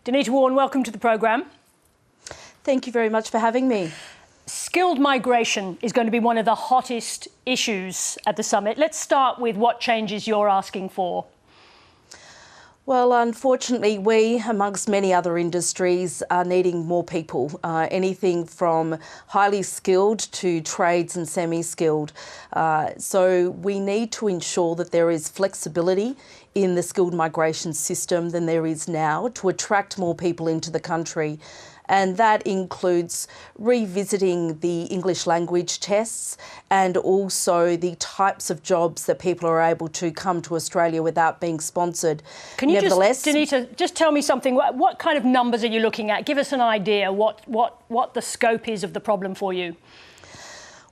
Denita Wawn, welcome to the programme. Thank you very much for having me. Skilled migration is going to be one of the hottest issues at the summit. Let's start with what changes you're asking for. Well, unfortunately, we, amongst many other industries, are needing more people, anything from highly skilled to trades and semi-skilled. So we need to ensure that there is flexibility in the skilled migration system than there is now to attract more people into the country. And that includes revisiting the English language tests and also the types of jobs that people are able to come to Australia without being sponsored. Can you Denita, just tell me something? What kind of numbers are you looking at? Give us an idea what the scope is of the problem for you.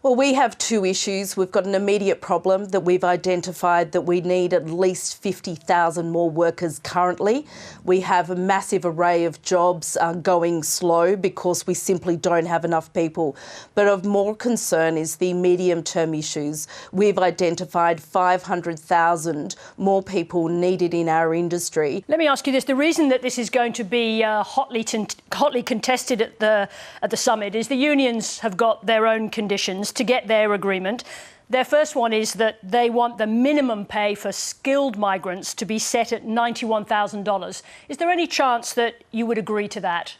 Well, we have two issues. We've got an immediate problem that we've identified that we need at least 50,000 more workers currently. We have a massive array of jobs going slow because we simply don't have enough people. But of more concern is the medium-term issues. We've identified 500,000 more people needed in our industry. Let me ask you this. The reason that this is going to be hotly contested at the summit is the unions have got their own conditions to get their agreement. Their first one is that they want the minimum pay for skilled migrants to be set at $91,000. Is there any chance that you would agree to that?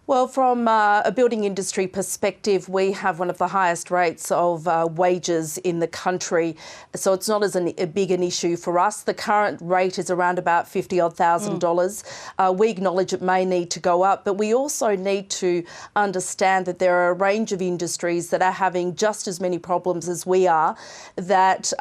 Well, from a building industry perspective, we have one of the highest rates of wages in the country, so it's not as big an issue for us. The current rate is around about $50,000. We acknowledge it may need to go up, but we also need to understand that there are a range of industries that are having just as many problems as we are that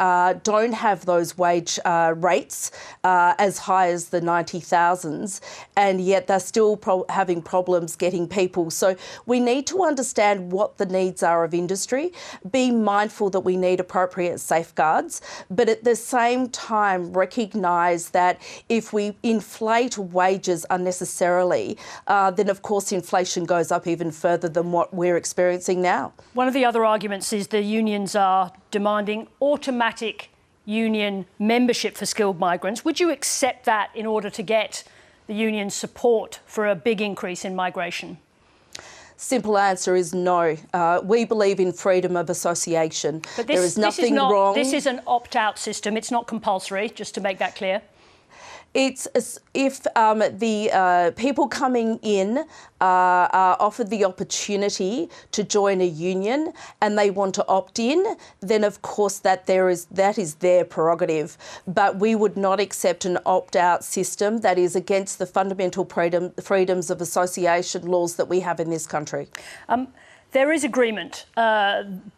don't have those wage rates as high as the 90,000s, and yet they're still having problems getting people. So we need to understand what the needs are of industry, be mindful that we need appropriate safeguards, but at the same time recognise that if we inflate wages unnecessarily, then of course inflation goes up even further than what we're experiencing now. One of the other arguments is the unions are demanding automatic union membership for skilled migrants. Would you accept that in order to get the union's support for a big increase in migration? Simple answer is no. We believe in freedom of association. But there is nothing wrong. This is an opt-out system. It's not compulsory, just to make that clear. It's if the people coming in are offered the opportunity to join a union and they want to opt in, then of course that is their prerogative. But we would not accept an opt-out system that is against the fundamental freedoms of association laws that we have in this country. There is agreement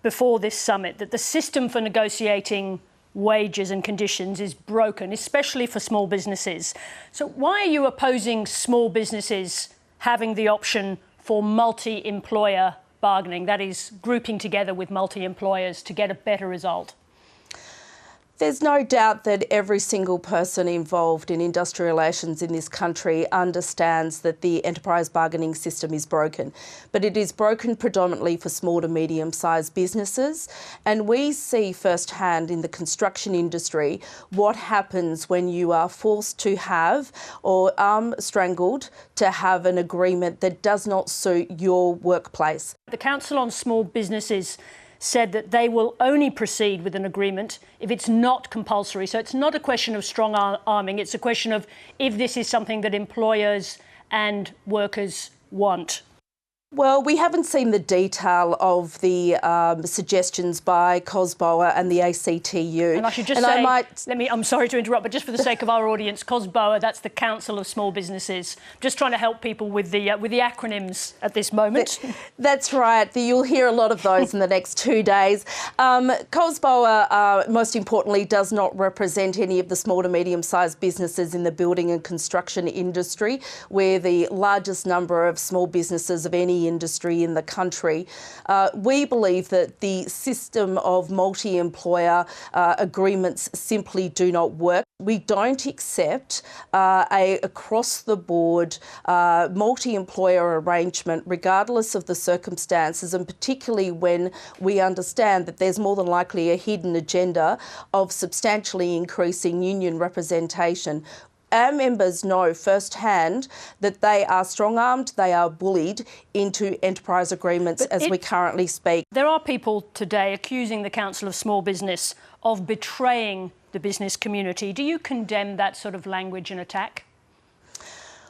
before this summit that the system for negotiating wages and conditions is broken, especially for small businesses. So why are you opposing small businesses having the option for multi-employer bargaining, that is, grouping together with multi-employers to get a better result? There's no doubt that every single person involved in industrial relations in this country understands that the enterprise bargaining system is broken, but it is broken predominantly for small to medium-sized businesses. And we see firsthand in the construction industry what happens when you are forced to have or strangled to have an agreement that does not suit your workplace. The Council on Small Businesses said that they will only proceed with an agreement if it's not compulsory. So it's not a question of strong arming, it's a question of if this is something that employers and workers want. Well, we haven't seen the detail of the suggestions by COSBOA and the ACTU. And I should just say, I'm sorry to interrupt, but just for the sake of our audience, COSBOA, that's the Council of Small Businesses. Just trying to help people with the acronyms at this moment. That's right. You'll hear a lot of those in the next 2 days. COSBOA, most importantly, does not represent any of the small to medium-sized businesses in the building and construction industry. We're the largest number of small businesses of any industry in the country. We believe that the system of multi-employer agreements simply do not work. We don't accept a across-the-board multi-employer arrangement, regardless of the circumstances, and particularly when we understand that there's more than likely a hidden agenda of substantially increasing union representation. our members know firsthand that they are strong-armed, they are bullied into enterprise agreements as we currently speak. There are people today accusing the Council of Small Business of betraying the business community. Do you condemn that sort of language and attack?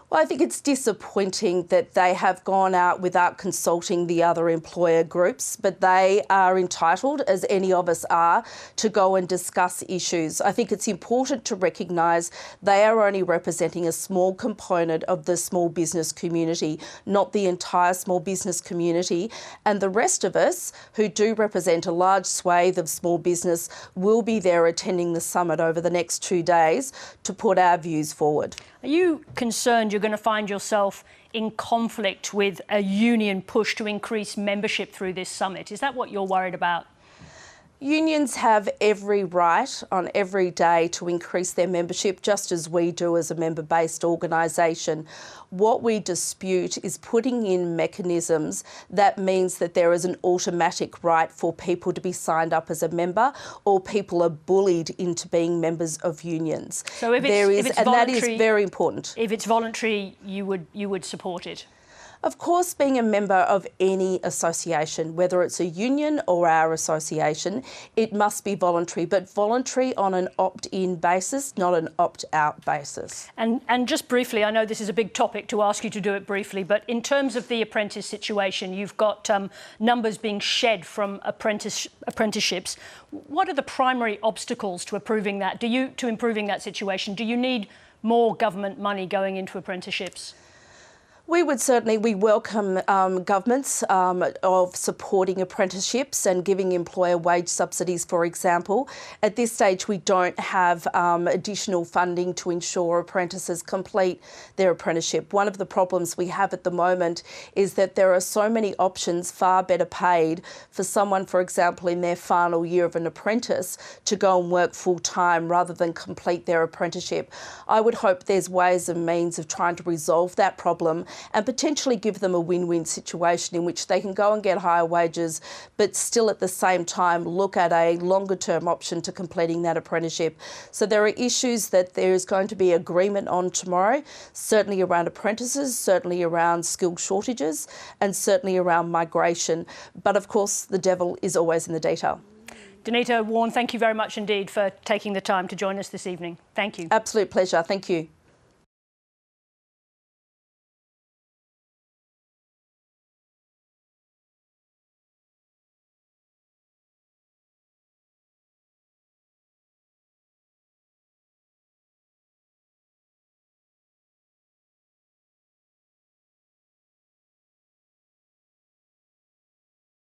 Well, I think it's disappointing that they have gone out without consulting the other employer groups, but they are entitled, as any of us are, to go and discuss issues. I think it's important to recognise they are only representing a small component of the small business community, not the entire small business community. And the rest of us, who do represent a large swathe of small business, will be there attending the summit over the next 2 days to put our views forward. Are you concerned you're going to find yourself in conflict with a union push to increase membership through this summit? Is that what you're worried about? Unions have every right on every day to increase their membership, just as we do as a member-based organisation. What we dispute is putting in mechanisms that means that there is an automatic right for people to be signed up as a member, or people are bullied into being members of unions. So if it's voluntary, that is very important. If it's voluntary, you would support it? Of course, being a member of any association, whether it's a union or our association, it must be voluntary, but voluntary on an opt-in basis, not an opt-out basis. And just briefly, I know this is a big topic to ask you to do it briefly, but in terms of the apprentice situation, you've got numbers being shed from apprenticeships. What are the primary obstacles to improving that? To improving that situation? Do you need more government money going into apprenticeships? We welcome governments of supporting apprenticeships and giving employer wage subsidies, for example. At this stage, we don't have additional funding to ensure apprentices complete their apprenticeship. One of the problems we have at the moment is that there are so many options far better paid for someone, for example, in their final year of an apprentice to go and work full-time rather than complete their apprenticeship. I would hope there's ways and means of trying to resolve that problem and potentially give them a win-win situation in which they can go and get higher wages, but still at the same time look at a longer-term option to completing that apprenticeship. So there are issues that there is going to be agreement on tomorrow, certainly around apprentices, certainly around skill shortages, and certainly around migration. But of course, the devil is always in the detail. Denita Wawn, thank you very much indeed for taking the time to join us this evening. Thank you. Absolute pleasure. Thank you.